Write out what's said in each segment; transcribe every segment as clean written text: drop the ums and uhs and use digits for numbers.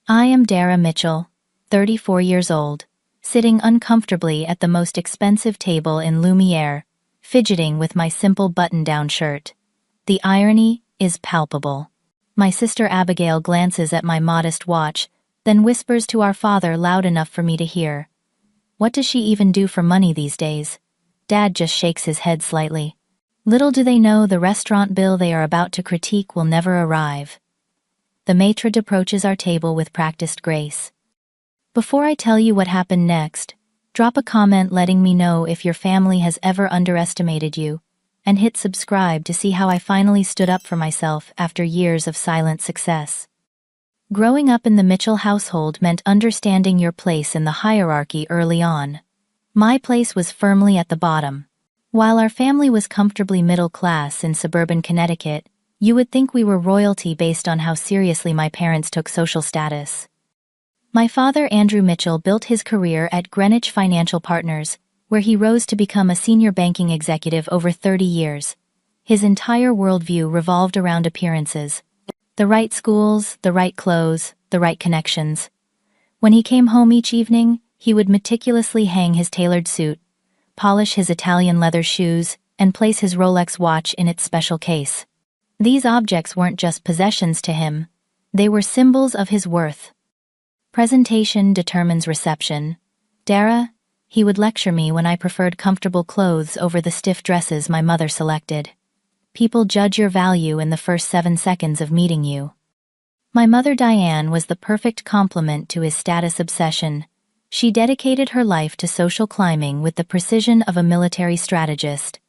I am Dara Mitchell, 34 years old, sitting uncomfortably at the most expensive table in Lumiere, fidgeting with my simple button-down shirt. The irony is palpable. My sister Abigail glances at my modest watch, then whispers to our father loud enough for me to hear. What does she even do for money these days? Dad just shakes his head slightly. Little do they know the restaurant bill they are about to critique will never arrive. The maitre approaches our table with practiced grace. Before I tell you what happened next, drop a comment letting me know if your family has ever underestimated you, and hit subscribe to see how I finally stood up for myself after years of silent success. Growing up in the Mitchell household meant understanding your place in the hierarchy early on. My place was firmly at the bottom. While our family was comfortably middle class in suburban Connecticut, you would think we were royalty based on how seriously my parents took social status. My father, Andrew Mitchell, built his career at Greenwich Financial Partners, where he rose to become a senior banking executive over 30 years. His entire worldview revolved around appearances. The right schools, the right clothes, the right connections. When he came home each evening, he would meticulously hang his tailored suit, polish his Italian leather shoes, and place his Rolex watch in its special case. These objects weren't just possessions to him, they were symbols of his worth. Presentation determines reception. Dara, he would lecture me when I preferred comfortable clothes over the stiff dresses my mother selected. People judge your value in the first 7 seconds of meeting you. My mother Diane was the perfect complement to his status obsession. She dedicated her life to social climbing with the precision of a military strategist.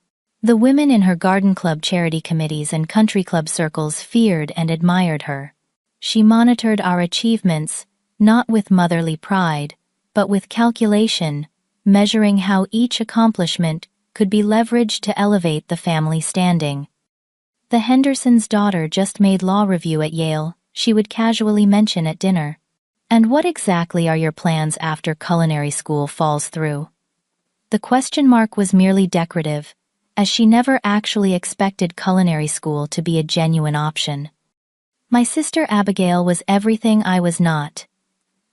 The women in her garden club charity committees and country club circles feared and admired her. She monitored our achievements, not with motherly pride, but with calculation, measuring how each accomplishment could be leveraged to elevate the family standing. The Hendersons' daughter just made law review at Yale, she would casually mention at dinner. And what exactly are your plans after culinary school falls through? The question mark was merely decorative, as she never actually expected culinary school to be a genuine option. My sister Abigail was everything I was not.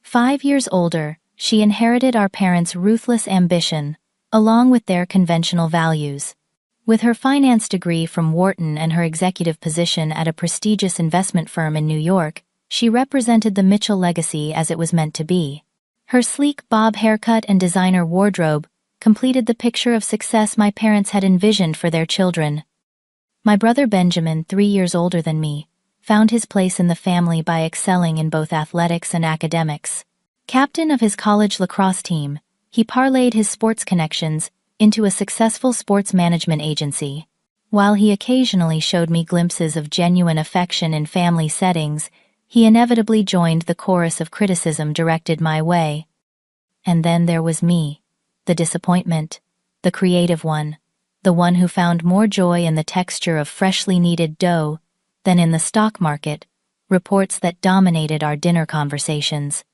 5 years older, she inherited our parents' ruthless ambition, along with their conventional values. With her finance degree from Wharton and her executive position at a prestigious investment firm in New York, she represented the Mitchell legacy as it was meant to be. Her sleek bob haircut and designer wardrobe completed the picture of success my parents had envisioned for their children. My brother Benjamin, 3 years older than me, found his place in the family by excelling in both athletics and academics. Captain of his college lacrosse team, he parlayed his sports connections into a successful sports management agency. While he occasionally showed me glimpses of genuine affection in family settings, he inevitably joined the chorus of criticism directed my way. And then there was me. The disappointment, the creative one, the one who found more joy in the texture of freshly kneaded dough than in the stock market, reports that dominated our dinner conversations.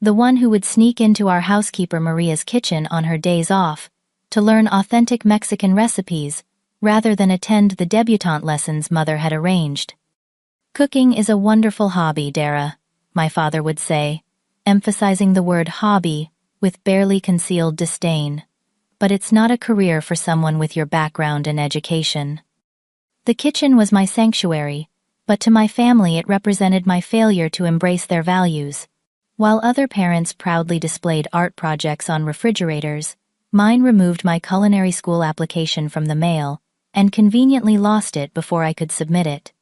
The one who would sneak into our housekeeper Maria's kitchen on her days off to learn authentic Mexican recipes rather than attend the debutante lessons mother had arranged. Cooking is a wonderful hobby, Dara, my father would say, emphasizing the word hobby with barely concealed disdain. But it's not a career for someone with your background and education. The kitchen was my sanctuary, but to my family it represented my failure to embrace their values. While other parents proudly displayed art projects on refrigerators, mine removed my culinary school application from the mail and conveniently lost it before I could submit it.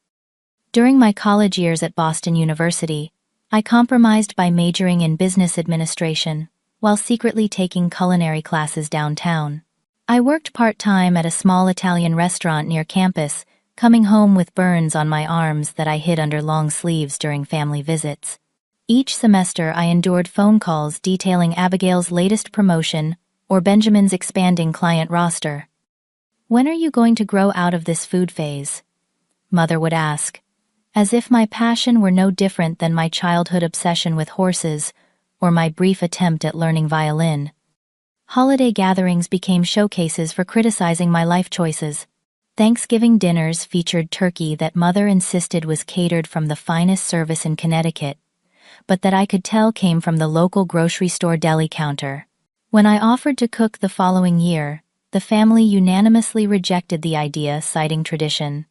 During my college years at Boston University, I compromised by majoring in business administration, while secretly taking culinary classes downtown. I worked part-time at a small Italian restaurant near campus, coming home with burns on my arms that I hid under long sleeves during family visits. Each semester I endured phone calls detailing Abigail's latest promotion or Benjamin's expanding client roster. When are you going to grow out of this food phase? Mother would ask, as if my passion were no different than my childhood obsession with horses or my brief attempt at learning violin. Holiday gatherings became showcases for criticizing my life choices. Thanksgiving dinners featured turkey that Mother insisted was catered from the finest service in Connecticut, but that I could tell came from the local grocery store deli counter. When I offered to cook the following year, the family unanimously rejected the idea, citing tradition.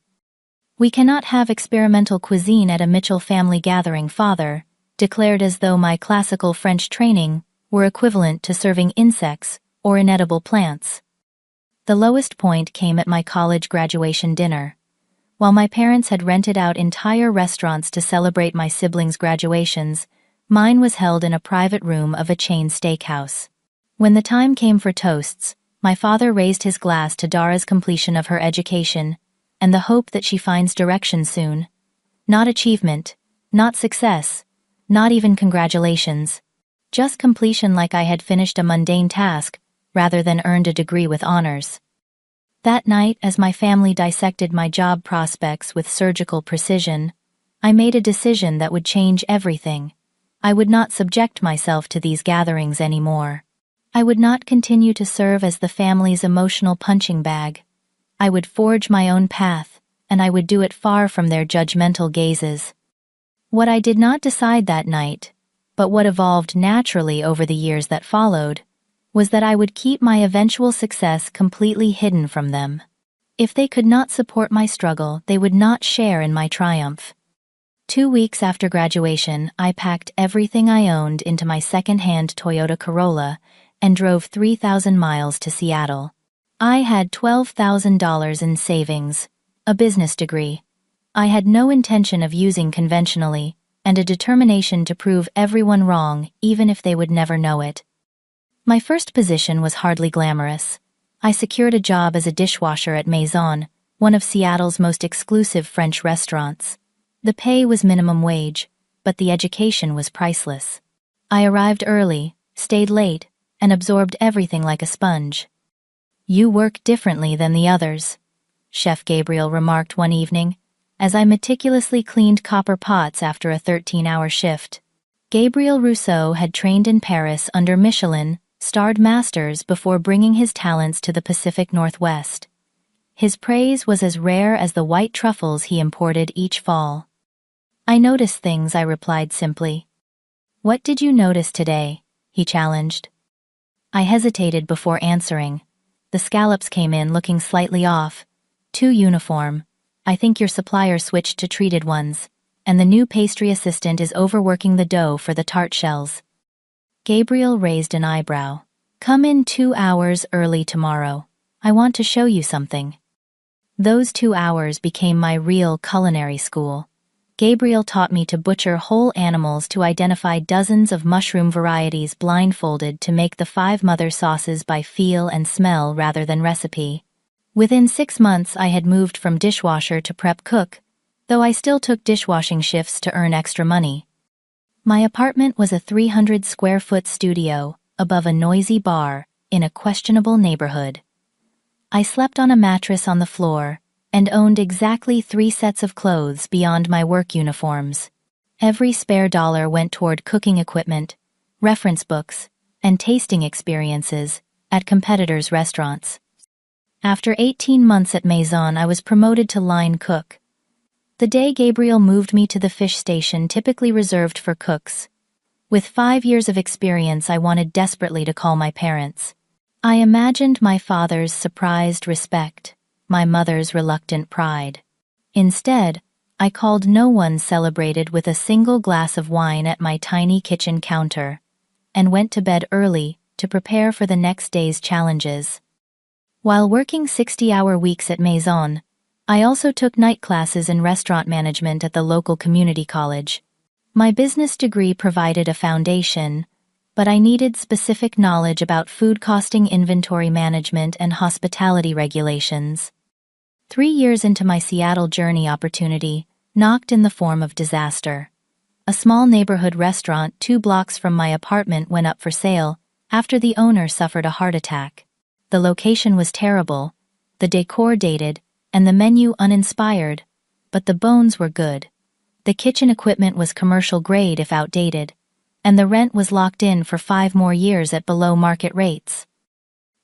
"We cannot have experimental cuisine at a Mitchell family gathering," father declared, as though my classical French training were equivalent to serving insects or inedible plants. The lowest point came at my college graduation dinner. While my parents had rented out entire restaurants to celebrate my siblings' graduations, mine was held in a private room of a chain steakhouse. When the time came for toasts, my father raised his glass to Dara's completion of her education and the hope that she finds direction soon. Not achievement, not success, not even congratulations. Just completion, like I had finished a mundane task rather than earned a degree with honors. That night, as my family dissected my job prospects with surgical precision, I made a decision that would change everything. I would not subject myself to these gatherings anymore. I would not continue to serve as the family's emotional punching bag. I would forge my own path, and I would do it far from their judgmental gazes. What I did not decide that night, but what evolved naturally over the years that followed, was that I would keep my eventual success completely hidden from them. If they could not support my struggle, they would not share in my triumph. 2 weeks after graduation, I packed everything I owned into my second-hand Toyota Corolla and drove 3,000 miles to Seattle. I had $12,000 in savings, a business degree. I had no intention of using conventionally, and a determination to prove everyone wrong, even if they would never know it. My first position was hardly glamorous. I secured a job as a dishwasher at Maison, one of Seattle's most exclusive French restaurants. The pay was minimum wage, but the education was priceless. I arrived early, stayed late, and absorbed everything like a sponge. "You work differently than the others," Chef Gabriel remarked one evening, as I meticulously cleaned copper pots after a 13-hour shift. Gabriel Rousseau had trained in Paris under Michelin-starred masters before bringing his talents to the Pacific Northwest. His praise was as rare as the white truffles he imported each fall. "I notice things," I replied simply. "What did you notice today?" he challenged. I hesitated before answering. The scallops came in looking slightly off. "Too uniform. I think your supplier switched to treated ones, and the new pastry assistant is overworking the dough for the tart shells." Gabriel raised an eyebrow. "Come in 2 hours early tomorrow. I want to show you something." Those 2 hours became my real culinary school. Gabriel taught me to butcher whole animals, to identify dozens of mushroom varieties blindfolded, to make the 5 mother sauces by feel and smell rather than recipe. Within 6 months, I had moved from dishwasher to prep cook, though I still took dishwashing shifts to earn extra money. My apartment was a 300-square-foot studio above a noisy bar in a questionable neighborhood. I slept on a mattress on the floor and owned exactly 3 sets of clothes beyond my work uniforms. Every spare dollar went toward cooking equipment, reference books, and tasting experiences at competitors' restaurants. After 18 months at Maison, I was promoted to line cook. The day Gabriel moved me to the fish station, typically reserved for cooks. With 5 years of experience, I wanted desperately to call my parents. I imagined my father's surprised respect, my mother's reluctant pride. Instead, I called no one, celebrated with a single glass of wine at my tiny kitchen counter, and went to bed early to prepare for the next day's challenges. While working 60-hour weeks at Maison, I also took night classes in restaurant management at the local community college. My business degree provided a foundation, but I needed specific knowledge about food costing, inventory management, and hospitality regulations. 3 years into my Seattle journey, opportunity knocked in the form of disaster. A small neighborhood restaurant 2 blocks from my apartment went up for sale after the owner suffered a heart attack. The location was terrible, the decor dated, and the menu uninspired, but the bones were good. The kitchen equipment was commercial grade if outdated, and the rent was locked in for 5 more years at below market rates.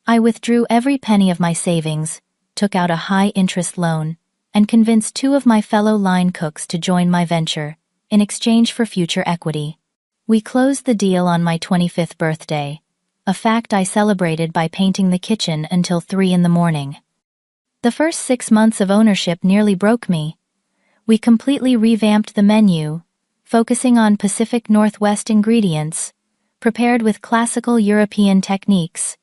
I withdrew every penny of my savings, took out a high-interest loan, and convinced 2 of my fellow line cooks to join my venture, in exchange for future equity. We closed the deal on my 25th birthday, a fact I celebrated by painting the kitchen until 3 in the morning. The first 6 months of ownership nearly broke me. We completely revamped the menu, focusing on Pacific Northwest ingredients, prepared with classical European techniques.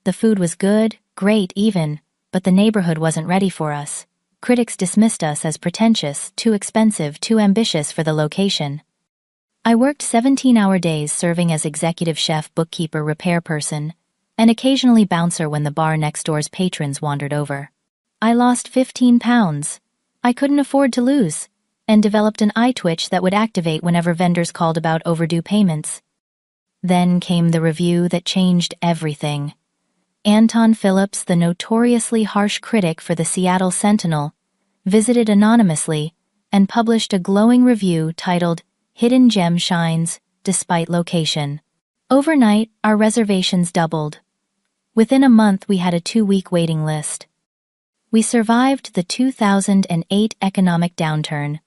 The food was good, great even, but the neighborhood wasn't ready for us. Critics dismissed us as pretentious, too expensive, too ambitious for the location. I worked 17-hour days serving as executive chef, bookkeeper, repair person, and occasionally bouncer when the bar next door's patrons wandered over. I lost 15 pounds. I couldn't afford to lose, and developed an eye twitch that would activate whenever vendors called about overdue payments. Then came the review that changed everything. Anton Phillips, the notoriously harsh critic for the Seattle Sentinel, visited anonymously and published a glowing review titled "Hidden Gem Shines, Despite Location." Overnight, our reservations doubled. Within a month, we had a 2-week waiting list. We survived the 2008 economic downturn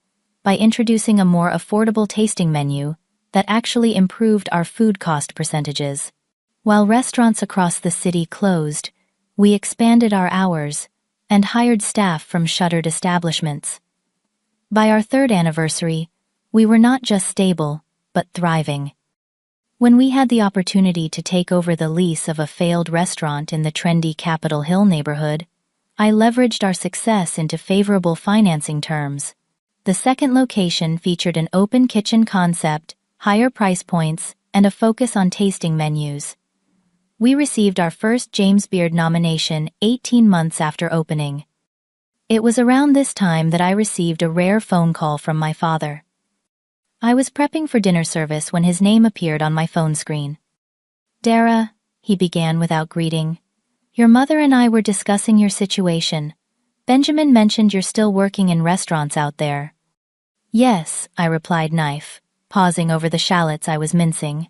by introducing a more affordable tasting menu that actually improved our food cost percentages. While restaurants across the city closed, we expanded our hours and hired staff from shuttered establishments. By our 3rd anniversary, we were not just stable, but thriving. When we had the opportunity to take over the lease of a failed restaurant in the trendy Capitol Hill neighborhood, I leveraged our success into favorable financing terms. The second location featured an open kitchen concept, higher price points, and a focus on tasting menus. We received our first James Beard nomination 18 months after opening. It was around this time that I received a rare phone call from my father. I was prepping for dinner service when his name appeared on my phone screen. "Dara," he began without greeting, "your mother and I were discussing your situation. Benjamin mentioned you're still working in restaurants out there." "Yes," I replied, pausing over the shallots I was mincing.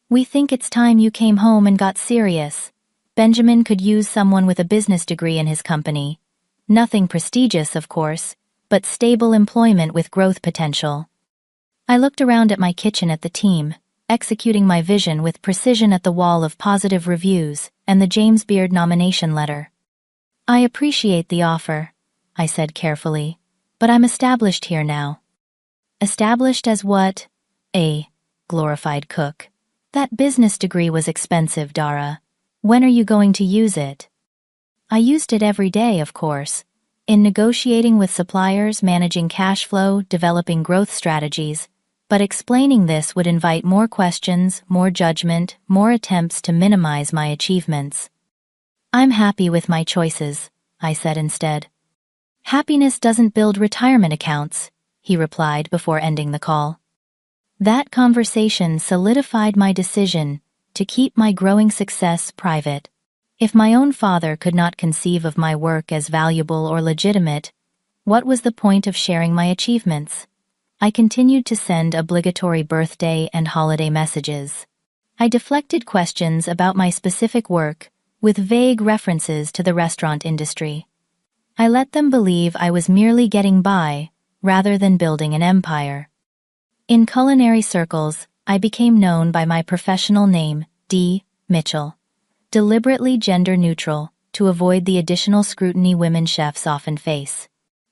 "We think it's time you came home and got serious. Benjamin could use someone with a business degree in his company. Nothing prestigious, of course, but stable employment with growth potential." I looked around at my kitchen at the team, executing my vision with precision at the wall of positive reviews and the James Beard nomination letter. "I appreciate the offer," I said carefully, "but I'm established here now." "Established as what?" "A glorified cook." "That business degree was expensive, Dara. When are you going to use it?" "I used it every day, of course. In negotiating with suppliers, managing cash flow, developing growth strategies, but explaining this would invite more questions, more judgment, more attempts to minimize my achievements." "I'm happy with my choices," I said instead. "Happiness doesn't build retirement accounts," he replied before ending the call. That conversation solidified my decision to keep my growing success private. If my own father could not conceive of my work as valuable or legitimate, what was the point of sharing my achievements? I continued to send obligatory birthday and holiday messages. I deflected questions about my specific work with vague references to the restaurant industry. I let them believe I was merely getting by rather than building an empire. In culinary circles, I became known by my professional name, D. Mitchell, deliberately gender-neutral to avoid the additional scrutiny women chefs often face.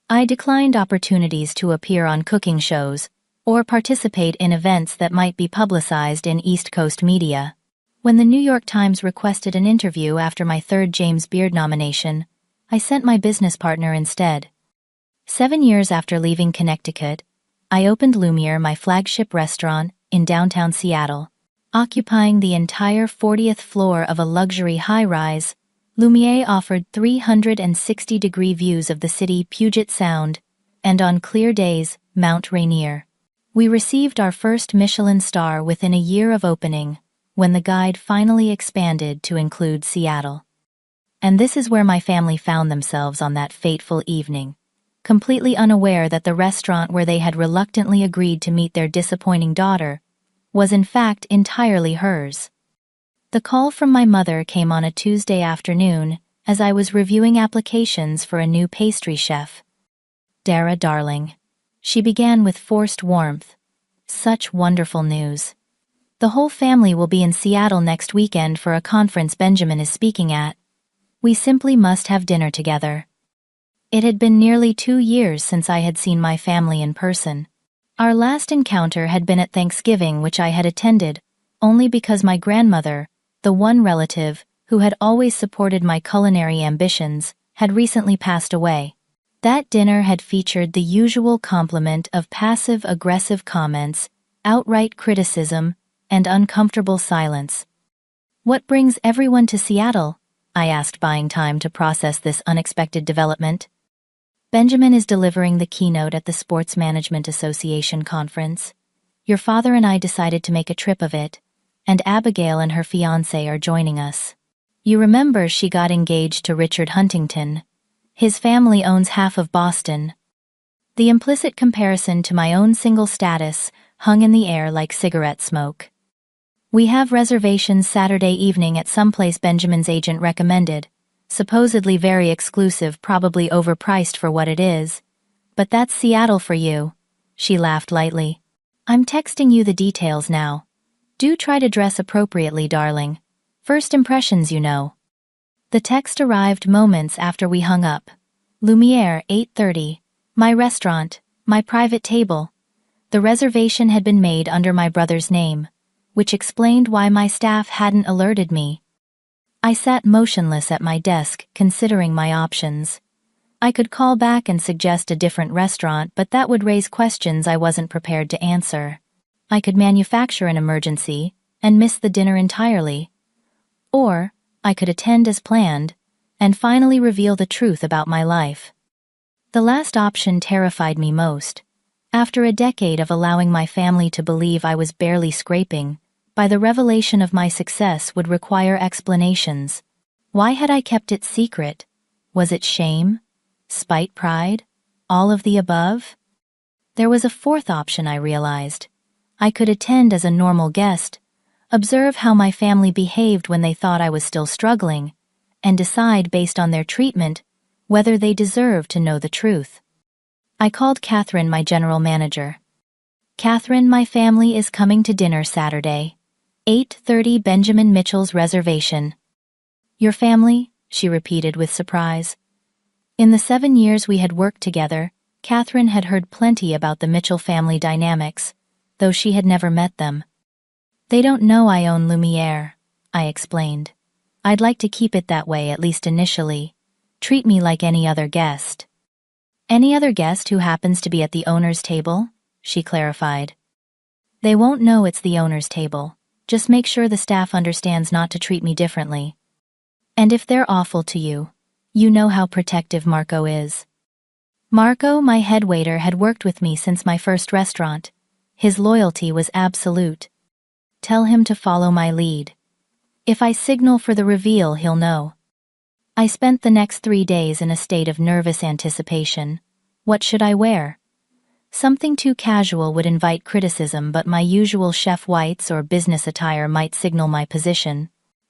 I declined opportunities to appear on cooking shows or participate in events that might be publicized in East Coast media. When the New York Times requested an interview after my 3rd James Beard nomination, I sent my business partner instead. 7 years after leaving Connecticut, I opened Lumiere, my flagship restaurant, in downtown Seattle. Occupying the entire 40th floor of a luxury high-rise, Lumiere offered 360-degree views of the city, Puget Sound, and on clear days, Mount Rainier. We received our first Michelin star within a year of opening, when the guide finally expanded to include Seattle. And this is where my family found themselves on that fateful evening, completely unaware that the restaurant where they had reluctantly agreed to meet their disappointing daughter was in fact entirely hers. The call from my mother came on a Tuesday afternoon as I was reviewing applications for a new pastry chef. "Dara, darling," she began with forced warmth. "Such wonderful news. The whole family will be in Seattle next weekend for a conference Benjamin is speaking at. We simply must have dinner together. It had been nearly 2 years since I had seen my family in person. Our last encounter had been at Thanksgiving, which I had attended only because my grandmother, the one relative who had always supported my culinary ambitions, had recently passed away. That dinner had featured the usual complement of passive-aggressive comments, outright criticism, and uncomfortable silence. "What brings everyone to Seattle?" I asked, buying time to process this unexpected development. "Benjamin is delivering the keynote at the Sports Management Association conference. Your father and I decided to make a trip of it, and Abigail and her fiancé are joining us. You remember she got engaged to Richard Huntington. His family owns half of Boston." The implicit comparison to my own single status hung in the air like cigarette smoke. "We have reservations Saturday evening at some place Benjamin's agent recommended. Supposedly very exclusive, probably overpriced for what it is. But that's Seattle for you." She laughed lightly. "I'm texting you the details now. Do try to dress appropriately, darling. First impressions, you know." The text arrived moments after we hung up. Lumiere, 8:30. My restaurant, my private table. The reservation had been made under my brother's name, which explained why my staff hadn't alerted me. I sat motionless at my desk, considering my options. I could call back and suggest a different restaurant, but that would raise questions I wasn't prepared to answer. I could manufacture an emergency and miss the dinner entirely. Or I could attend as planned and finally reveal the truth about my life. The last option terrified me most. After a decade of allowing my family to believe I was barely scraping by, the revelation of my success would require explanations. Why had I kept it secret? Was it shame? Spite? Pride? All of the above? There was a fourth option, I realized. I could attend as a normal guest, observe how my family behaved when they thought I was still struggling, and decide based on their treatment whether they deserved to know the truth. I called Catherine, my general manager. "Catherine, my family is coming to dinner Saturday. 8:30 Benjamin Mitchell's reservation." "Your family?" she repeated with surprise. In the 7 years we had worked together, Catherine had heard plenty about the Mitchell family dynamics, though she had never met them. "They don't know I own Lumiere," I explained. "I'd like to keep it that way, at least initially. Treat me like any other guest." "Any other guest who happens to be at the owner's table?" she clarified. "They won't know it's the owner's table. Just make sure the staff understands not to treat me differently. And if they're awful to you, you know how protective Marco is." Marco, my head waiter, had worked with me since my first restaurant. His loyalty was absolute. "Tell him to follow my lead. If I signal for the reveal, he'll know." I spent the next 3 days in a state of nervous anticipation. What should I wear? Something too casual would invite criticism, but my usual chef whites or business attire might signal my position.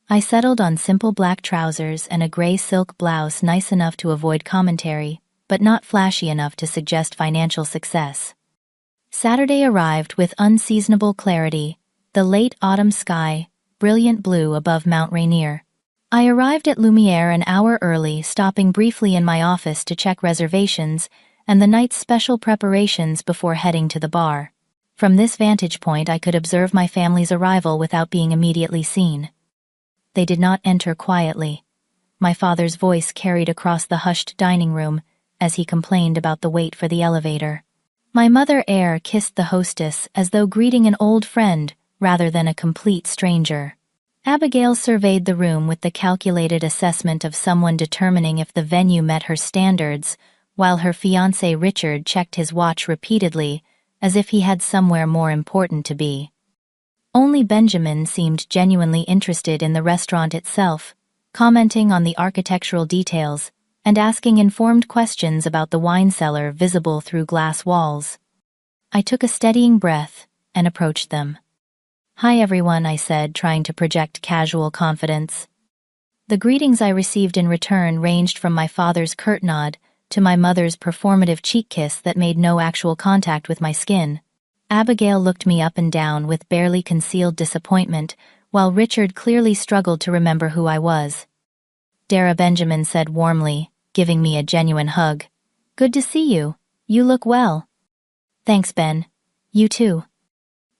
I settled on simple black trousers and a gray silk blouse, nice enough to avoid commentary, but not flashy enough to suggest financial success. Saturday arrived with unseasonable clarity, the late autumn sky, brilliant blue above Mount Rainier. I arrived at Lumiere an hour early, stopping briefly in my office to check reservations and the night's special preparations before heading to the bar. From this vantage point, I could observe my family's arrival without being immediately seen. They did not enter quietly. My father's voice carried across the hushed dining room as he complained about the wait for the elevator. My mother air kissed the hostess as though greeting an old friend rather than a complete stranger. Abigail surveyed the room with the calculated assessment of someone determining if the venue met her standards, while her fiancé Richard checked his watch repeatedly, as if he had somewhere more important to be. Only Benjamin seemed genuinely interested in the restaurant itself, commenting on the architectural details and asking informed questions about the wine cellar visible through glass walls. I took a steadying breath and approached them. "Hi everyone," I said, trying to project casual confidence. The greetings I received in return ranged from my father's curt nod to my mother's performative cheek kiss that made no actual contact with my skin. Abigail looked me up and down with barely concealed disappointment, while Richard clearly struggled to remember who I was. Dara, Benjamin said warmly, giving me a genuine hug. Good to see you. You look well. Thanks, Ben. You too.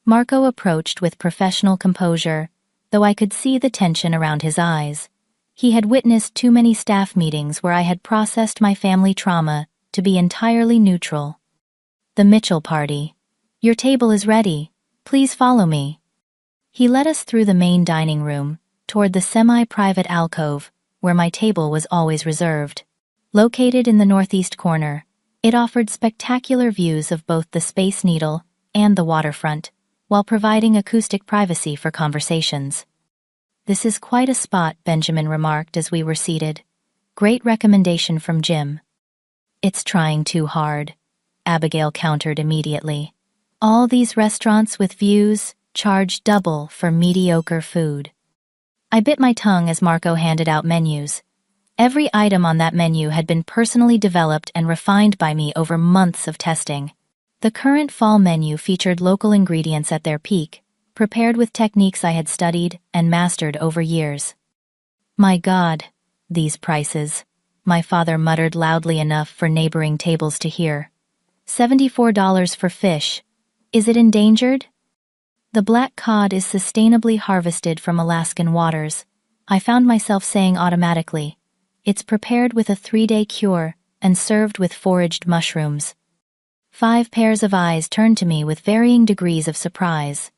Marco approached with professional composure, though I could see the tension around his eyes. He had witnessed too many staff meetings where I had processed my family trauma to be entirely neutral. The Mitchell party. Your table is ready. Please follow me. He led us through the main dining room, toward the semi-private alcove, where my table was always reserved. Located in the northeast corner, it offered spectacular views of both the Space Needle and the waterfront, while providing acoustic privacy for conversations. This is quite a spot, Benjamin remarked as we were seated. Great recommendation from Jim. It's trying too hard, Abigail countered immediately. All these restaurants with views charge double for mediocre food. I bit my tongue as Marco handed out menus. Every item on that menu had been personally developed and refined by me over months of testing. The current fall menu featured local ingredients at their peak, prepared with techniques I had studied and mastered over years. My God, these prices, my father muttered loudly enough for neighboring tables to hear. $74 for fish. Is it endangered? The black cod is sustainably harvested from Alaskan waters, I found myself saying automatically. It's prepared with a 3-day cure and served with foraged mushrooms. 5 pairs of eyes turned to me with varying degrees of surprise.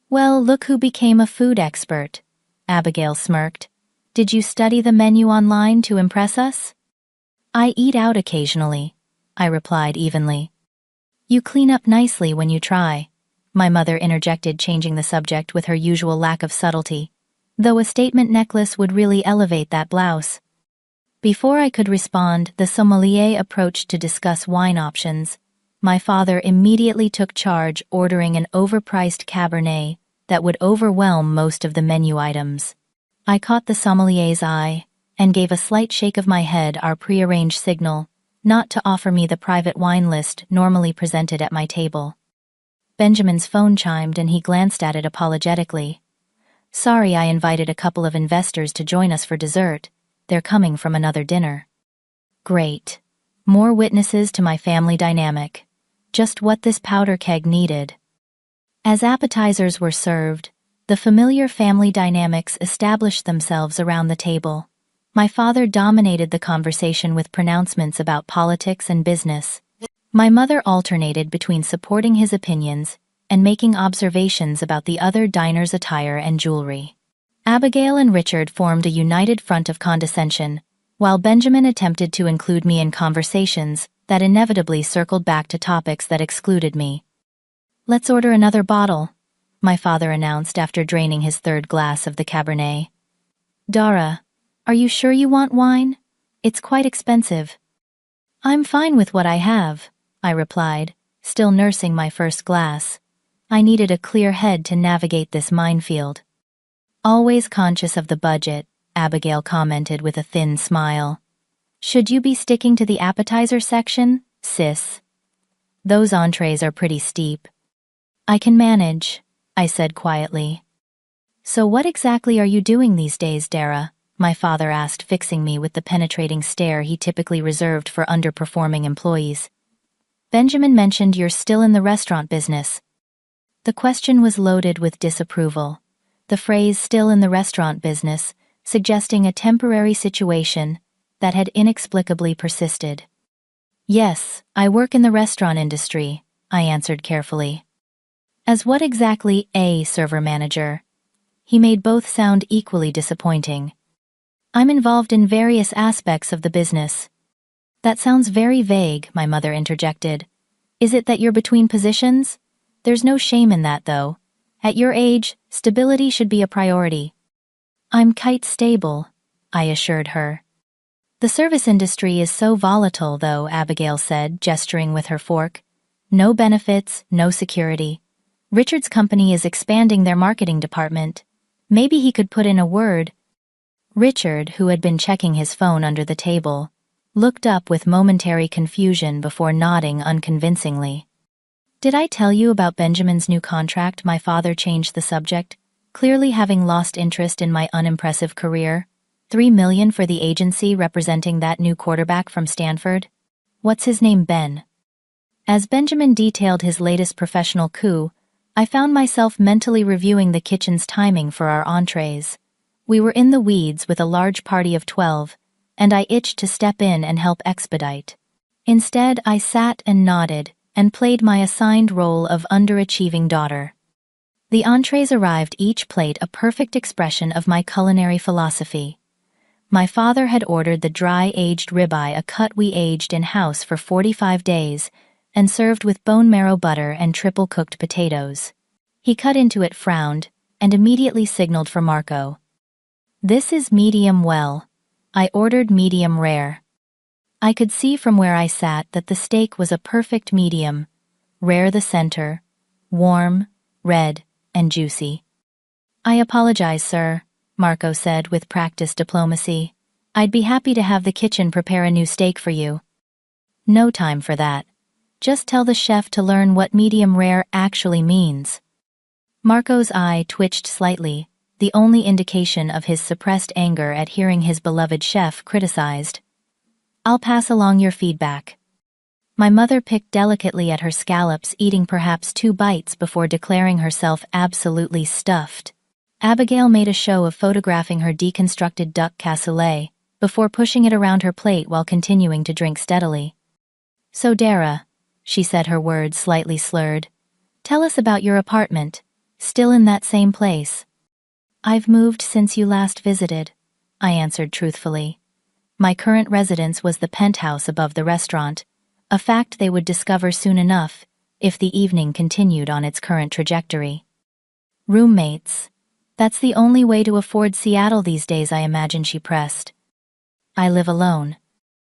Well, look who became a food expert, Abigail smirked. Did you study the menu online to impress us? I eat out occasionally, I replied evenly. You clean up nicely when you try, my mother interjected, changing the subject with her usual lack of subtlety, though a statement necklace would really elevate that blouse. Before I could respond, the sommelier approached to discuss wine options. My father immediately took charge, ordering an overpriced Cabernet that would overwhelm most of the menu items. I caught the sommelier's eye and gave a slight shake of my head, our prearranged signal not to offer me the private wine list normally presented at my table. Benjamin's phone chimed and he glanced at it apologetically. Sorry, I invited a couple of investors to join us for dessert. They're coming from another dinner. Great. More witnesses to my family dynamic. Just what this powder keg needed. As appetizers were served, the familiar family dynamics established themselves around the table. My father dominated the conversation with pronouncements about politics and business. My mother alternated between supporting his opinions and making observations about the other diners' attire and jewelry. Abigail and Richard formed a united front of condescension, while Benjamin attempted to include me in conversations that inevitably circled back to topics that excluded me. Let's order another bottle, my father announced after draining his 3rd glass of the Cabernet. Dara, are you sure you want wine? It's quite expensive. I'm fine with what I have, I replied, still nursing my 1st glass. I needed a clear head to navigate this minefield. Always conscious of the budget, Abigail commented with a thin smile. Should you be sticking to the appetizer section, sis? Those entrees are pretty steep. I can manage, I said quietly. So what exactly are you doing these days, Dara? My father asked, fixing me with the penetrating stare he typically reserved for underperforming employees. Benjamin mentioned you're still in the restaurant business. The question was loaded with disapproval. The phrase "still in the restaurant business" suggesting a temporary situation that had inexplicably persisted. Yes, I work in the restaurant industry, I answered carefully. As what exactly? A server manager. He made both sound equally disappointing. I'm involved in various aspects of the business. That sounds very vague, my mother interjected. Is it that you're between positions? There's no shame in that, though. At your age, stability should be a priority. I'm quite stable, I assured her. The service industry is so volatile, though, Abigail said, gesturing with her fork. No benefits, no security. Richard's company is expanding their marketing department. Maybe he could put in a word. Richard, who had been checking his phone under the table, looked up with momentary confusion before nodding unconvincingly. Did I tell you about Benjamin's new contract? My father changed the subject, clearly having lost interest in my unimpressive career. $3 million for the agency representing that new quarterback from Stanford. What's his name, Ben? As Benjamin detailed his latest professional coup, I found myself mentally reviewing the kitchen's timing for our entrees. We were in the weeds with a large party of 12, and I itched to step in and help expedite. Instead, I sat and nodded and played my assigned role of underachieving daughter. The entrees arrived, each plate a perfect expression of my culinary philosophy. My father had ordered the dry-aged ribeye, a cut we aged in-house for 45 days, and served with bone marrow butter and triple-cooked potatoes. He cut into it, frowned, and immediately signaled for Marco. "This is medium well." I ordered medium rare. I could see from where I sat that the steak was a perfect medium, rare the center, warm, red, and juicy. "I apologize, sir," Marco said with practiced diplomacy. "I'd be happy to have the kitchen prepare a new steak for you." "No time for that. Just tell the chef to learn what medium rare actually means." Marco's eye twitched slightly, the only indication of his suppressed anger at hearing his beloved chef criticized. "I'll pass along your feedback." My mother picked delicately at her scallops, eating perhaps 2 bites before declaring herself absolutely stuffed. Abigail made a show of photographing her deconstructed duck cassoulet, before pushing it around her plate while continuing to drink steadily. "So Dara," she said, her words slightly slurred, "tell us about your apartment. Still in that same place?" "I've moved since you last visited," I answered truthfully. My current residence was the penthouse above the restaurant, a fact they would discover soon enough if the evening continued on its current trajectory. "Roommates. That's the only way to afford Seattle these days, I imagine," she pressed. "I live alone."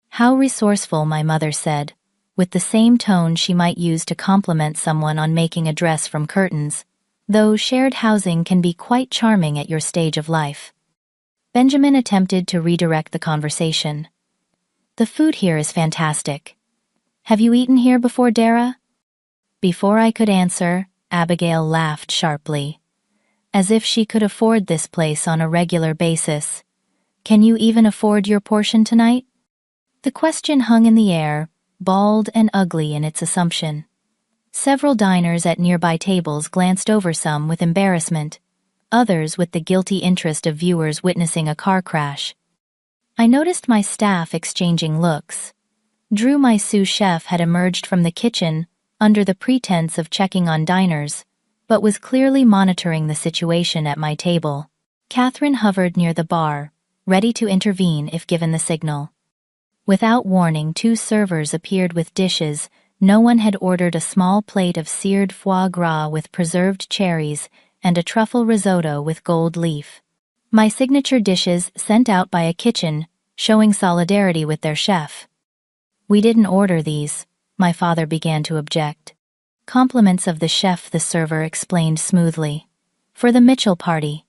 "How resourceful," my mother said, with the same tone she might use to compliment someone on making a dress from curtains, though shared housing can be quite charming at your stage of life. Benjamin attempted to redirect the conversation. "The food here is fantastic. Have you eaten here before, Dara?" Before I could answer, Abigail laughed sharply. "As if she could afford this place on a regular basis. Can you even afford your portion tonight?" The question hung in the air, bald and ugly in its assumption. Several diners at nearby tables glanced over, some with embarrassment, others with the guilty interest of viewers witnessing a car crash. I noticed my staff exchanging looks. Drew, my sous chef, had emerged from the kitchen under the pretense of checking on diners, but was clearly monitoring the situation at my table. Catherine hovered near the bar, ready to intervene if given the signal. Without warning, 2 servers appeared with dishes. No one had ordered a small plate of seared foie gras with preserved cherries and a truffle risotto with gold leaf. My signature dishes sent out by a kitchen, showing solidarity with their chef. "We didn't order these," my father began to object. "Compliments of the chef," the server explained smoothly. "For the Mitchell party."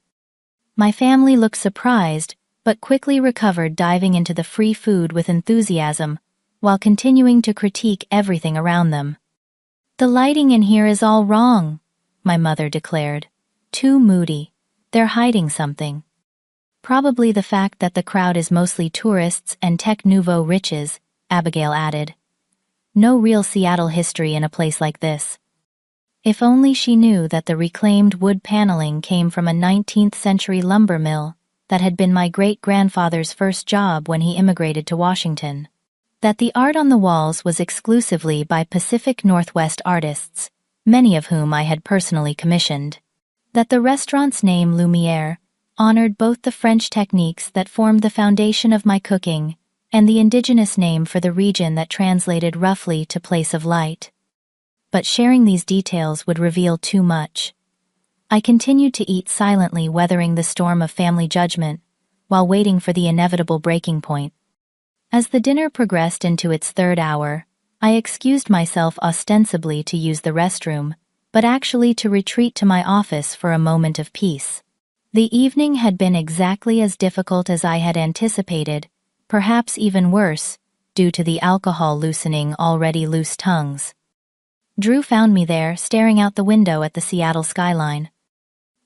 My family looked surprised, but quickly recovered, diving into the free food with enthusiasm, while continuing to critique everything around them. "The lighting in here is all wrong," my mother declared. "Too moody. They're hiding something." "Probably the fact that the crowd is mostly tourists and tech nouveau riches," Abigail added. "No real Seattle history in a place like this." If only she knew that the reclaimed wood paneling came from a 19th-century lumber mill that had been my great-grandfather's first job when he immigrated to Washington. That the art on the walls was exclusively by Pacific Northwest artists, many of whom I had personally commissioned. That the restaurant's name, Lumiere, honored both the French techniques that formed the foundation of my cooking and the indigenous name for the region that translated roughly to place of light. But sharing these details would reveal too much. I continued to eat silently, weathering the storm of family judgment, while waiting for the inevitable breaking point. As the dinner progressed into its 3rd hour, I excused myself ostensibly to use the restroom, but actually to retreat to my office for a moment of peace. The evening had been exactly as difficult as I had anticipated, perhaps even worse, due to the alcohol loosening already loose tongues. Drew found me there, staring out the window at the Seattle skyline.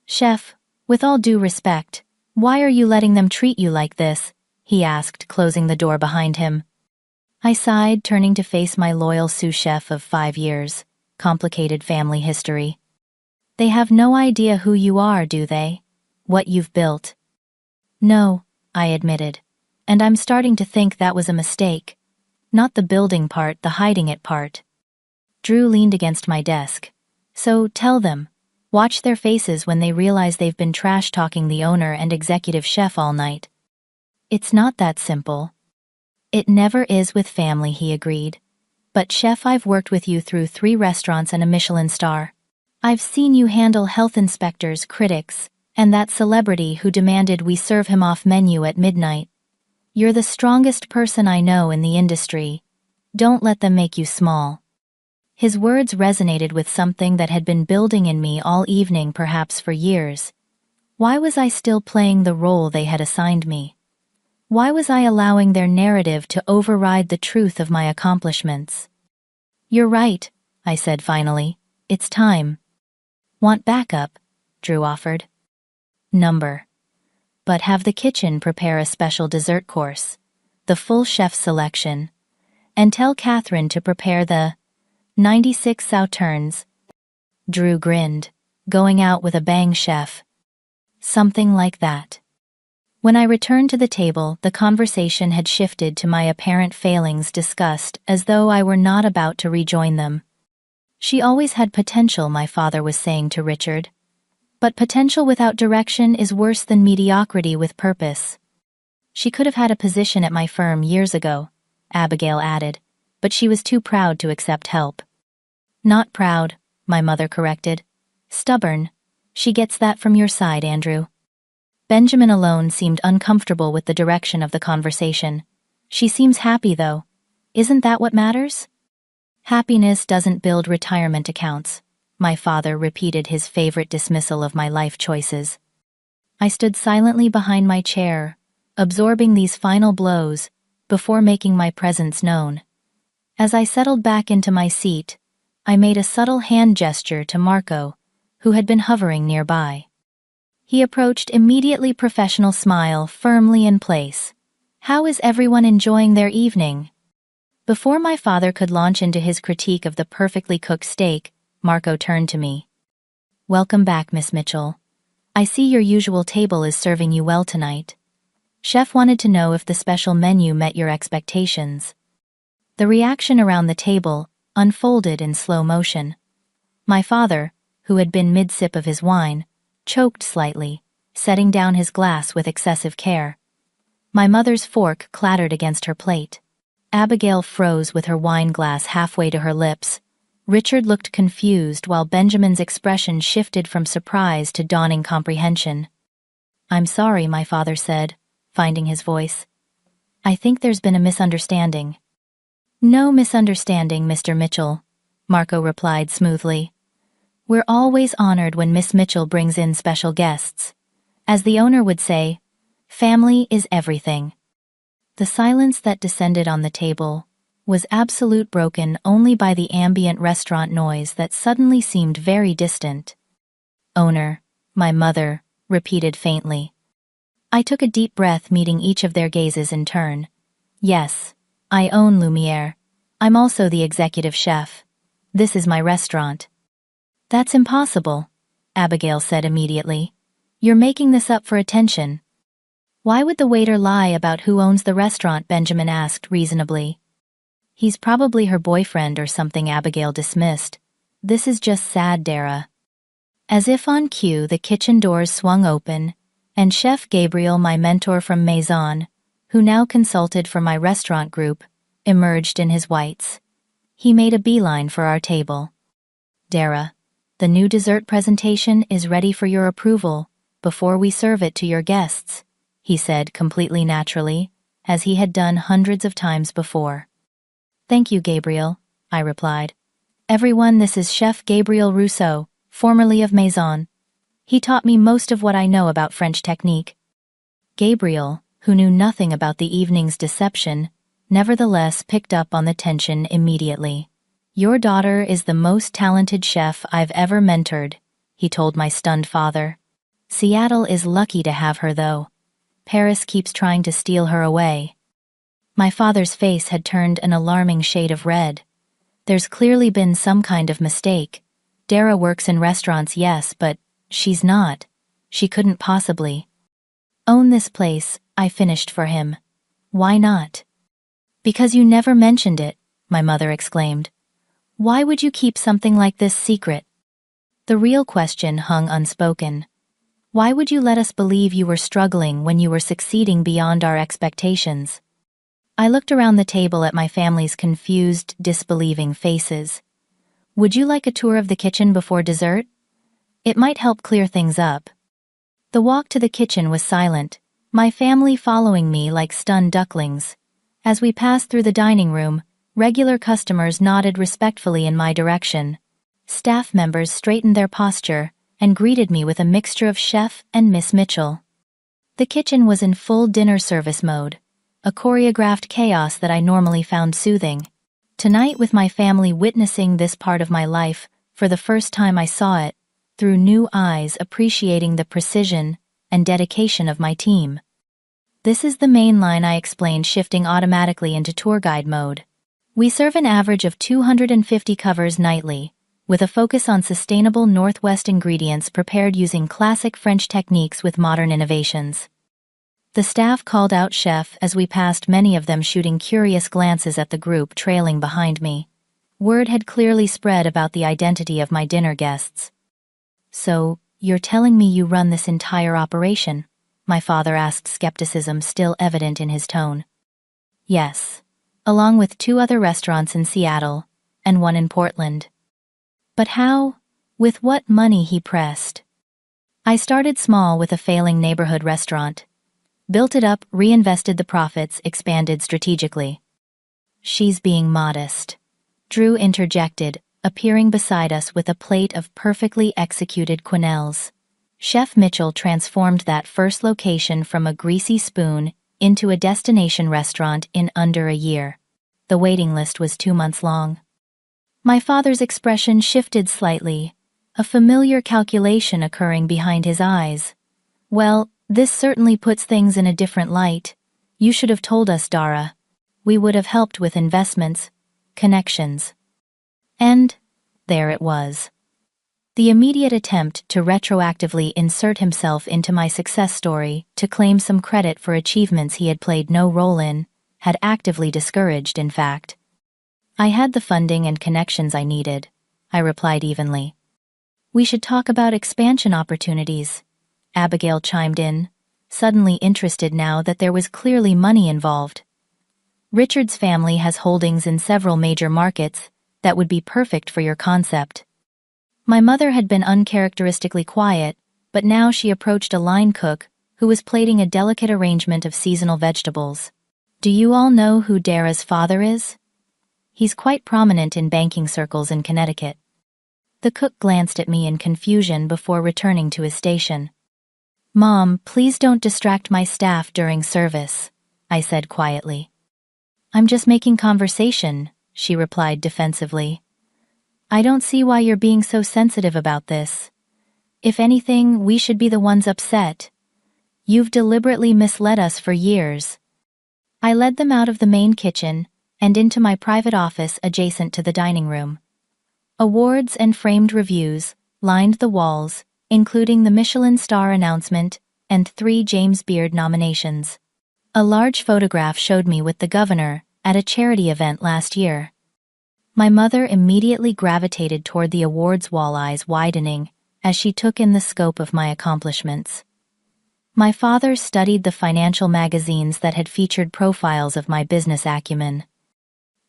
"Chef, with all due respect, why are you letting them treat you like this?" he asked, closing the door behind him. I sighed, turning to face my loyal sous chef of 5 years. Complicated family history. "They have no idea who you are, do they? What you've built?" "No," I admitted. "And I'm starting to think that was a mistake. Not the building part, the hiding it part." Drew leaned against my desk. "So tell them. Watch their faces when they realize they've been trash-talking the owner and executive chef all night." "It's not that simple." "It never is with family," he agreed. "But chef, I've worked with you through 3 restaurants and a Michelin star. I've seen you handle health inspectors, critics, and that celebrity who demanded we serve him off menu at midnight. You're the strongest person I know in the industry. Don't let them make you small." His words resonated with something that had been building in me all evening, perhaps for years. Why was I still playing the role they had assigned me? Why was I allowing their narrative to override the truth of my accomplishments? "You're right," I said finally. "It's time." "Want backup?" Drew offered. "Number. But have the kitchen prepare a special dessert course, the full chef selection, and tell Catherine to prepare the 96 sauternes." Drew grinned. "Going out with a bang, chef." "Something like that." When I returned to the table, the conversation had shifted to my apparent failings, discussed as though I were not about to rejoin them. She always had potential, my father was saying to Richard. But potential without direction is worse than mediocrity with purpose. She could have had a position at my firm years ago, Abigail added, but she was too proud to accept help. "Not proud," my mother corrected. "Stubborn. She gets that from your side, Andrew." Benjamin alone seemed uncomfortable with the direction of the conversation. "She seems happy, though. Isn't that what matters?" "Happiness doesn't build retirement accounts," my father repeated, his favorite dismissal of my life choices. I stood silently behind my chair, absorbing these final blows before making my presence known. As I settled back into my seat, I made a subtle hand gesture to Marco, who had been hovering nearby. He approached, immediately, professional smile firmly in place. "How is everyone enjoying their evening?" Before my father could launch into his critique of the perfectly cooked steak, Marco turned to me. "Welcome back, Miss Mitchell. I see your usual table is serving you well tonight. Chef wanted to know if the special menu met your expectations." The reaction around the table unfolded in slow motion. My father, who had been mid-sip of his wine, choked slightly, setting down his glass with excessive care. My mother's fork clattered against her plate. Abigail froze with her wine glass halfway to her lips. Richard looked confused, while Benjamin's expression shifted from surprise to dawning comprehension. "I'm sorry," my father said, finding his voice. "I think there's been a misunderstanding." "No misunderstanding, Mr. Mitchell," Marco replied smoothly. "We're always honored when Miss Mitchell brings in special guests. As the owner would say, family is everything." The silence that descended on the table was absolute, broken only by the ambient restaurant noise that suddenly seemed very distant. "Owner," my mother repeated faintly. I took a deep breath, meeting each of their gazes in turn. "Yes, I own Lumiere. I'm also the executive chef. This is my restaurant." "That's impossible," Abigail said immediately. "You're making this up for attention." "Why would the waiter lie about who owns the restaurant?" Benjamin asked reasonably. "He's probably her boyfriend or something," Abigail dismissed. "This is just sad, Dara." As if on cue, the kitchen doors swung open, and Chef Gabriel, my mentor from Maison, who now consulted for my restaurant group, emerged in his whites. He made a beeline for our table. "Dara, the new dessert presentation is ready for your approval before we serve it to your guests," he said completely naturally, as he had done hundreds of times before. "Thank you, Gabriel," I replied. "Everyone, this is Chef Gabriel Rousseau, formerly of Maison. He taught me most of what I know about French technique." Gabriel, who knew nothing about the evening's deception, nevertheless picked up on the tension immediately. "Your daughter is the most talented chef I've ever mentored," he told my stunned father. "Seattle is lucky to have her, though. Paris keeps trying to steal her away." My father's face had turned an alarming shade of red. "There's clearly been some kind of mistake. Dara works in restaurants, yes, but she's not. She couldn't possibly own this place," I finished for him. "Why not?" "Because you never mentioned it," my mother exclaimed. "Why would you keep something like this secret?" The real question hung unspoken. Why would you let us believe you were struggling when you were succeeding beyond our expectations? I looked around the table at my family's confused, disbelieving faces. "Would you like a tour of the kitchen before dessert? It might help clear things up." The walk to the kitchen was silent, my family following me like stunned ducklings. As we passed through the dining room, regular customers nodded respectfully in my direction. Staff members straightened their posture and greeted me with a mixture of Chef and Miss Mitchell. The kitchen was in full dinner service mode, a choreographed chaos that I normally found soothing. Tonight, with my family witnessing this part of my life, for the first time I saw it through new eyes, appreciating the precision and dedication of my team. "This is the main line," I explained, shifting automatically into tour guide mode. "We serve an average of 250 covers nightly, with a focus on sustainable Northwest ingredients prepared using classic French techniques with modern innovations." The staff called out chef as we passed, many of them shooting curious glances at the group trailing behind me. Word had clearly spread about the identity of my dinner guests. "So, you're telling me you run this entire operation?" my father asked, skepticism still evident in his tone. "Yes, along with 2 other restaurants in Seattle, and 1 in Portland." "But how? With what money?" he pressed. "I started small with a failing neighborhood restaurant. Built it up, reinvested the profits, expanded strategically." "She's being modest," Drew interjected, appearing beside us with a plate of perfectly executed quenelles. Chef Mitchell transformed that first location from a greasy spoon into a destination restaurant in under a year. The waiting list was 2 months long. My father's expression shifted slightly, a familiar calculation occurring behind his eyes. "Well, this certainly puts things in a different light. You should have told us, Dara. We would have helped with investments, connections." And there it was. The immediate attempt to retroactively insert himself into my success story, to claim some credit for achievements he had played no role in, had actively discouraged, in fact. "I had the funding and connections I needed," I replied evenly. "We should talk about expansion opportunities," Abigail chimed in, suddenly interested now that there was clearly money involved. "Richard's family has holdings in several major markets that would be perfect for your concept." My mother had been uncharacteristically quiet, but now she approached a line cook who was plating a delicate arrangement of seasonal vegetables. "Do you all know who Dara's father is? He's quite prominent in banking circles in Connecticut." The cook glanced at me in confusion before returning to his station. "Mom, please don't distract my staff during service," I said quietly. "I'm just making conversation," she replied defensively. "I don't see why you're being so sensitive about this. If anything, we should be the ones upset. You've deliberately misled us for years." I led them out of the main kitchen and into my private office adjacent to the dining room. Awards and framed reviews lined the walls, including the Michelin star announcement and 3 James Beard nominations. A large photograph showed me with the governor at a charity event last year. My mother immediately gravitated toward the awards wall, eyes widening as she took in the scope of my accomplishments. My father studied the financial magazines that had featured profiles of my business acumen.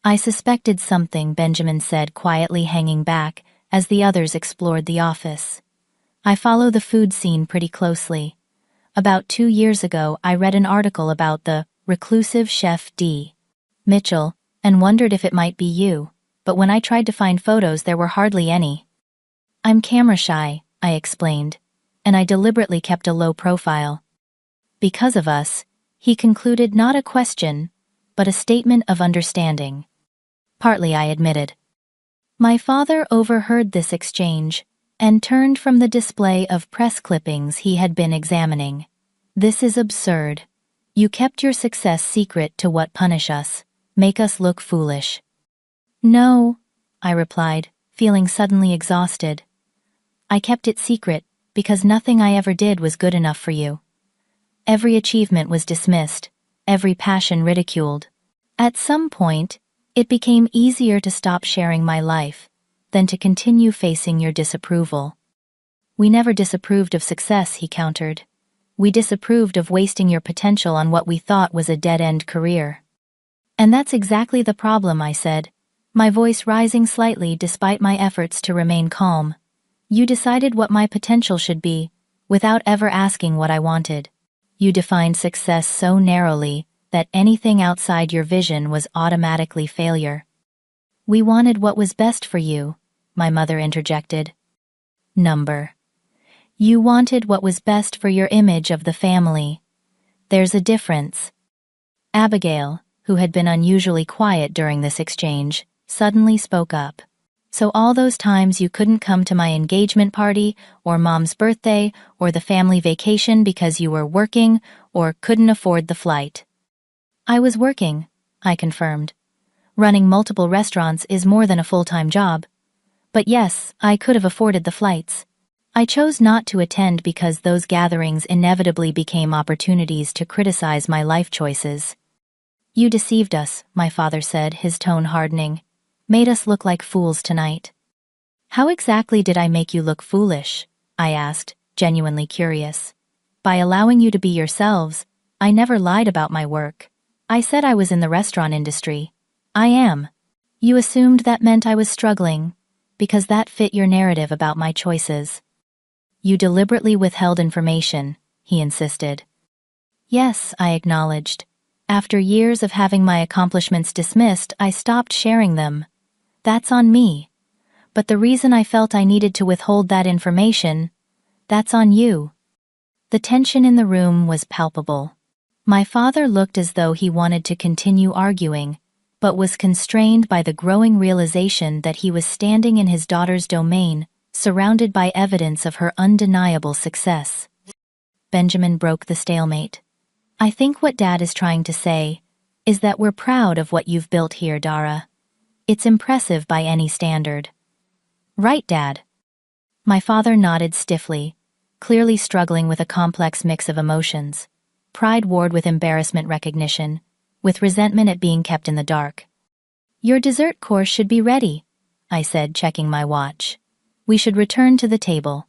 "I suspected something," Benjamin said, quietly hanging back as the others explored the office. "I follow the food scene pretty closely. About 2 years ago, I read an article about the reclusive chef D. Mitchell and wondered if it might be you, but when I tried to find photos, there were hardly any." "I'm camera shy," I explained, "and I deliberately kept a low profile." "Because of us," he concluded, not a question, but a statement of understanding. "Partly," I admitted. My father overheard this exchange and turned from the display of press clippings he had been examining. This is absurd. You kept your success secret to what punish us, make us look foolish. No, I replied, feeling suddenly exhausted. I kept it secret because nothing I ever did was good enough for you. Every achievement was dismissed, every passion ridiculed. At some point, it became easier to stop sharing my life than to continue facing your disapproval. We never disapproved of success, he countered. We disapproved of wasting your potential on what we thought was a dead-end career. And that's exactly the problem, I said, my voice rising slightly despite my efforts to remain calm. You decided what my potential should be, without ever asking what I wanted. You defined success so narrowly that anything outside your vision was automatically failure. We wanted what was best for you, my mother interjected. You wanted what was best for your image of the family. There's a difference. Abigail, who had been unusually quiet during this exchange, suddenly spoke up. So all those times you couldn't come to my engagement party, or Mom's birthday, or the family vacation because you were working, or couldn't afford the flight. I was working, I confirmed. Running multiple restaurants is more than a full-time job. But yes, I could have afforded the flights. I chose not to attend because those gatherings inevitably became opportunities to criticize my life choices. You deceived us, my father said, his tone hardening. Made us look like fools tonight. How exactly did I make you look foolish? I asked, genuinely curious. By allowing you to be yourselves, I never lied about my work. I said I was in the restaurant industry. I am. You assumed that meant I was struggling, because that fit your narrative about my choices. You deliberately withheld information, he insisted. Yes, I acknowledged. After years of having my accomplishments dismissed, I stopped sharing them. That's on me. But the reason I felt I needed to withhold that information, that's on you. The tension in the room was palpable. My father looked as though he wanted to continue arguing, but was constrained by the growing realization that he was standing in his daughter's domain, surrounded by evidence of her undeniable success. Benjamin broke the stalemate. I think what Dad is trying to say is that we're proud of what you've built here, Dara. It's impressive by any standard. Right, Dad? My father nodded stiffly, clearly struggling with a complex mix of emotions. Pride warred with embarrassment recognition, with resentment at being kept in the dark. Your dessert course should be ready, I said, checking my watch. We should return to the table.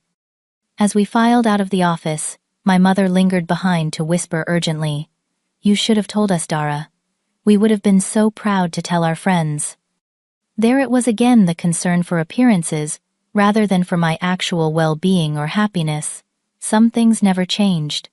As we filed out of the office, my mother lingered behind to whisper urgently, You should have told us, Dara. We would have been so proud to tell our friends. There it was again, the concern for appearances, rather than for my actual well-being or happiness. Some things never changed.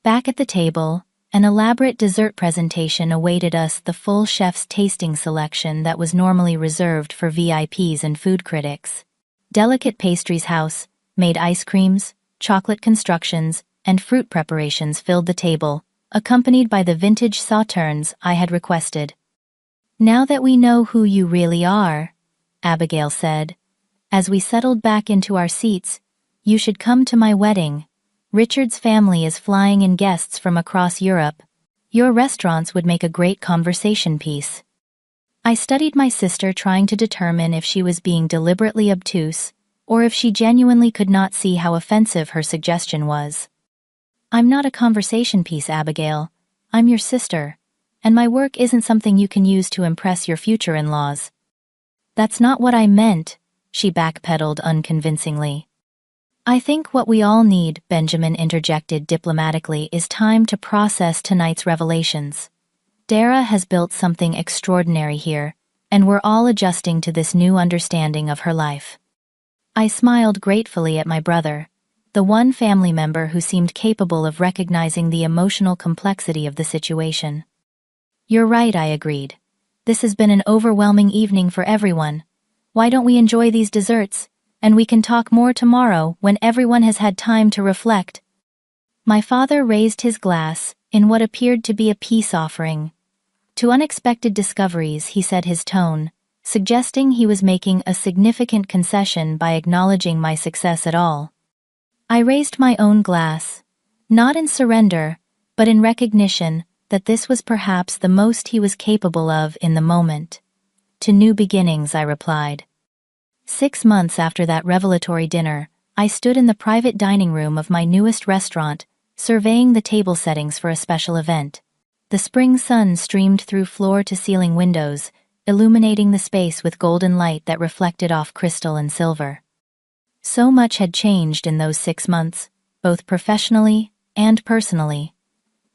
Back at the table, an elaborate dessert presentation awaited us, the full chef's tasting selection that was normally reserved for VIPs and food critics. Delicate pastries house-made ice creams, chocolate constructions, and fruit preparations filled the table, accompanied by the vintage sauternes I had requested. Now that we know who you really are, Abigail said, as we settled back into our seats, you should come to my wedding. Richard's family is flying in guests from across Europe. Your restaurants would make a great conversation piece. I studied my sister, trying to determine if she was being deliberately obtuse or if she genuinely could not see how offensive her suggestion was. I'm not a conversation piece, Abigail. I'm your sister, and my work isn't something you can use to impress your future in-laws. That's not what I meant, she backpedaled unconvincingly. I think what we all need, Benjamin interjected diplomatically, is time to process tonight's revelations. Dara has built something extraordinary here, and we're all adjusting to this new understanding of her life. I smiled gratefully at my brother, the one family member who seemed capable of recognizing the emotional complexity of the situation. You're right, I agreed. This has been an overwhelming evening for everyone. Why don't we enjoy these desserts, and we can talk more tomorrow when everyone has had time to reflect. My father raised his glass in what appeared to be a peace offering. To unexpected discoveries, he said, his tone suggesting he was making a significant concession by acknowledging my success at all. I raised my own glass, not in surrender, but in recognition that this was perhaps the most he was capable of in the moment. To new beginnings, I replied. 6 months after that revelatory dinner, I stood in the private dining room of my newest restaurant, surveying the table settings for a special event. The spring sun streamed through floor-to-ceiling windows, illuminating the space with golden light that reflected off crystal and silver. So much had changed in those 6 months, both professionally and personally.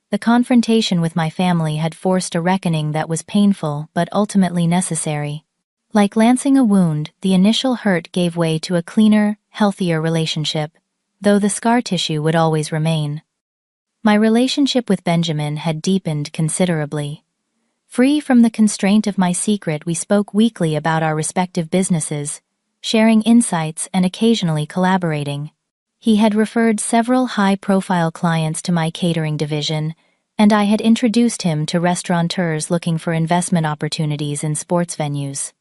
The confrontation with my family had forced a reckoning that was painful but ultimately necessary. Like lancing a wound, the initial hurt gave way to a cleaner, healthier relationship, though the scar tissue would always remain. My relationship with Benjamin had deepened considerably. Free from the constraint of my secret, we spoke weekly about our respective businesses, sharing insights and occasionally collaborating. He had referred several high-profile clients to my catering division, and I had introduced him to restaurateurs looking for investment opportunities in sports venues.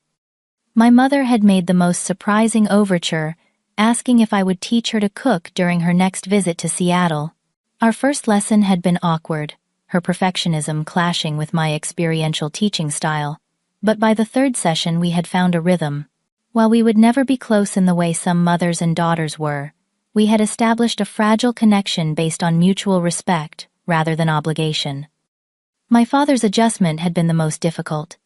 My mother had made the most surprising overture, asking if I would teach her to cook during her next visit to Seattle. Our first lesson had been awkward, her perfectionism clashing with my experiential teaching style, but by the third session we had found a rhythm. While we would never be close in the way some mothers and daughters were, we had established a fragile connection based on mutual respect rather than obligation. My father's adjustment had been the most difficult.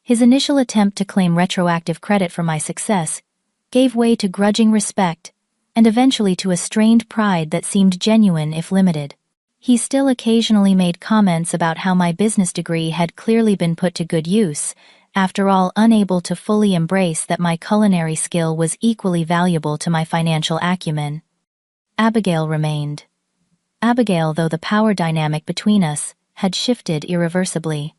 His initial attempt to claim retroactive credit for my success gave way to grudging respect and eventually to a strained pride that seemed genuine if limited. He still occasionally made comments about how my business degree had clearly been put to good use, after all unable to fully embrace that my culinary skill was equally valuable to my financial acumen. Abigail remained. Abigail, though the power dynamic between us had shifted irreversibly.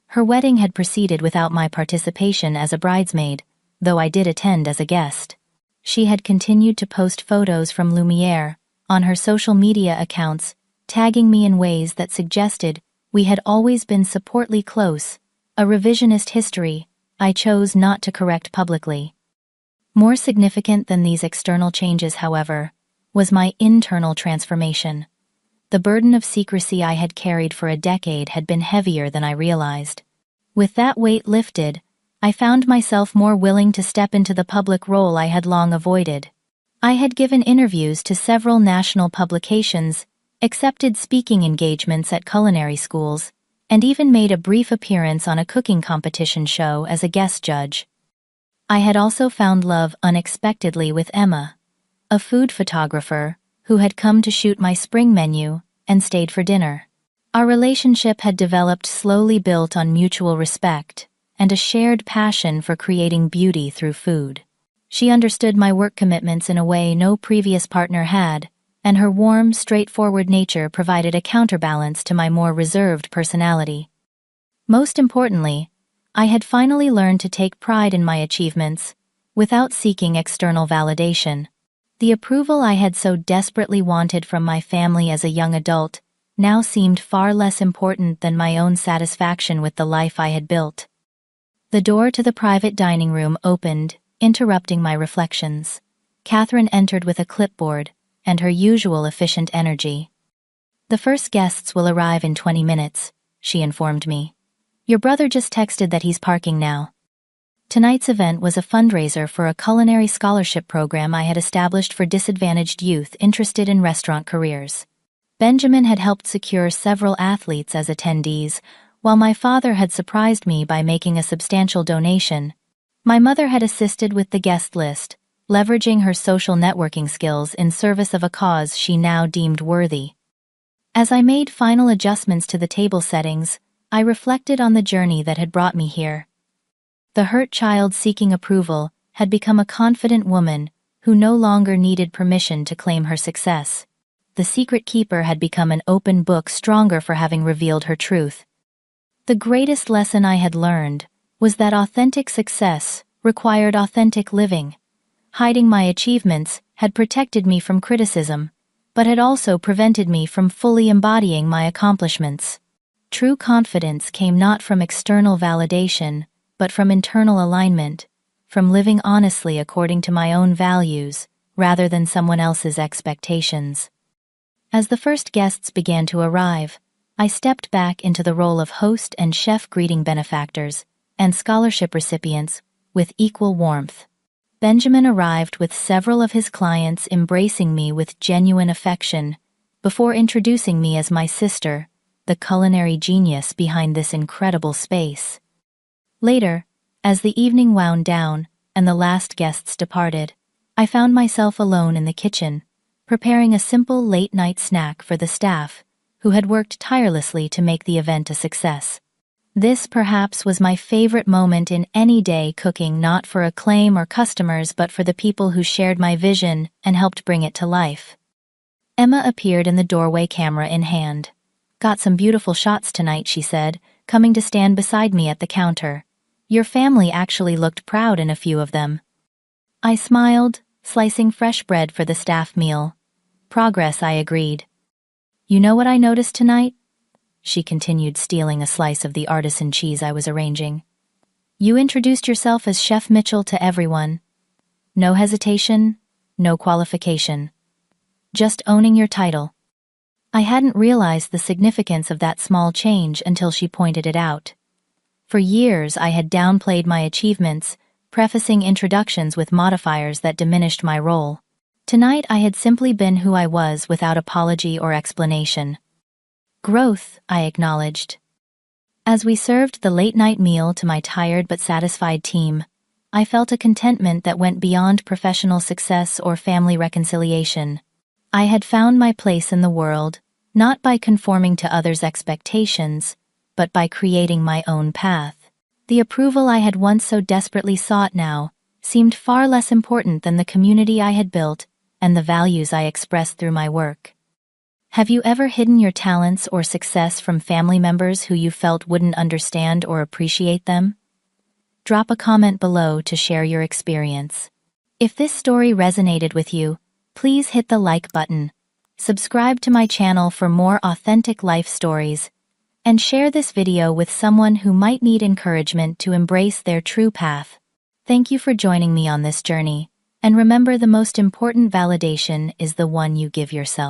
Her wedding had proceeded without my participation as a bridesmaid, though I did attend as a guest. She had continued to post photos from Lumiere on her social media accounts, tagging me in ways that suggested we had always been supportly close, a revisionist history I chose not to correct publicly. More significant than these external changes, however, was my internal transformation. The burden of secrecy I had carried for a decade had been heavier than I realized. With that weight lifted, I found myself more willing to step into the public role I had long avoided. I had given interviews to several national publications, accepted speaking engagements at culinary schools, and even made a brief appearance on a cooking competition show as a guest judge. I had also found love unexpectedly with Emma, a food photographer who had come to shoot my spring menu and stayed for dinner. Our relationship had developed slowly, built on mutual respect and a shared passion for creating beauty through food. She understood my work commitments in a way no previous partner had, and her warm, straightforward nature provided a counterbalance to my more reserved personality. Most importantly, I had finally learned to take pride in my achievements, without seeking external validation. The approval I had so desperately wanted from my family as a young adult now seemed far less important than my own satisfaction with the life I had built. The door to the private dining room opened, interrupting my reflections. Catherine entered with a clipboard and her usual efficient energy. "The first guests will arrive in 20 minutes, she informed me. "Your brother just texted that he's parking now." Tonight's event was a fundraiser for a culinary scholarship program I had established for disadvantaged youth interested in restaurant careers. Benjamin had helped secure several athletes as attendees, while my father had surprised me by making a substantial donation. My mother had assisted with the guest list, leveraging her social networking skills in service of a cause she now deemed worthy. As I made final adjustments to the table settings, I reflected on the journey that had brought me here. The hurt child seeking approval had become a confident woman who no longer needed permission to claim her success. The secret keeper had become an open book, stronger for having revealed her truth. The greatest lesson I had learned was that authentic success required authentic living. Hiding my achievements had protected me from criticism, but had also prevented me from fully embodying my accomplishments. True confidence came not from external validation, but from internal alignment, from living honestly according to my own values, rather than someone else's expectations. As the first guests began to arrive, I stepped back into the role of host and chef, greeting benefactors and scholarship recipients with equal warmth. Benjamin arrived with several of his clients embracing me with genuine affection, before introducing me as my sister, the culinary genius behind this incredible space. Later, as the evening wound down and the last guests departed, I found myself alone in the kitchen, preparing a simple late-night snack for the staff, who had worked tirelessly to make the event a success. This perhaps was my favorite moment in any day, cooking not for acclaim or customers but for the people who shared my vision and helped bring it to life. Emma appeared in the doorway, camera in hand. "Got some beautiful shots tonight," she said, coming to stand beside me at the counter. "Your family actually looked proud in a few of them." I smiled, slicing fresh bread for the staff meal. "Progress," I agreed. "You know what I noticed tonight?" she continued, stealing a slice of the artisan cheese I was arranging. "You introduced yourself as Chef Mitchell to everyone. No hesitation, no qualification. Just owning your title." I hadn't realized the significance of that small change until she pointed it out. For years I had downplayed my achievements, prefacing introductions with modifiers that diminished my role. Tonight I had simply been who I was without apology or explanation. "Growth," I acknowledged. As we served the late-night meal to my tired but satisfied team, I felt a contentment that went beyond professional success or family reconciliation. I had found my place in the world, not by conforming to others' expectations, but by creating my own path. The approval I had once so desperately sought now seemed far less important than the community I had built and the values I expressed through my work. Have you ever hidden your talents or success from family members who you felt wouldn't understand or appreciate them? Drop a comment below to share your experience. If this story resonated with you, please hit the like button, subscribe to my channel for more authentic life stories, and share this video with someone who might need encouragement to embrace their true path. Thank you for joining me on this journey, and remember, the most important validation is the one you give yourself.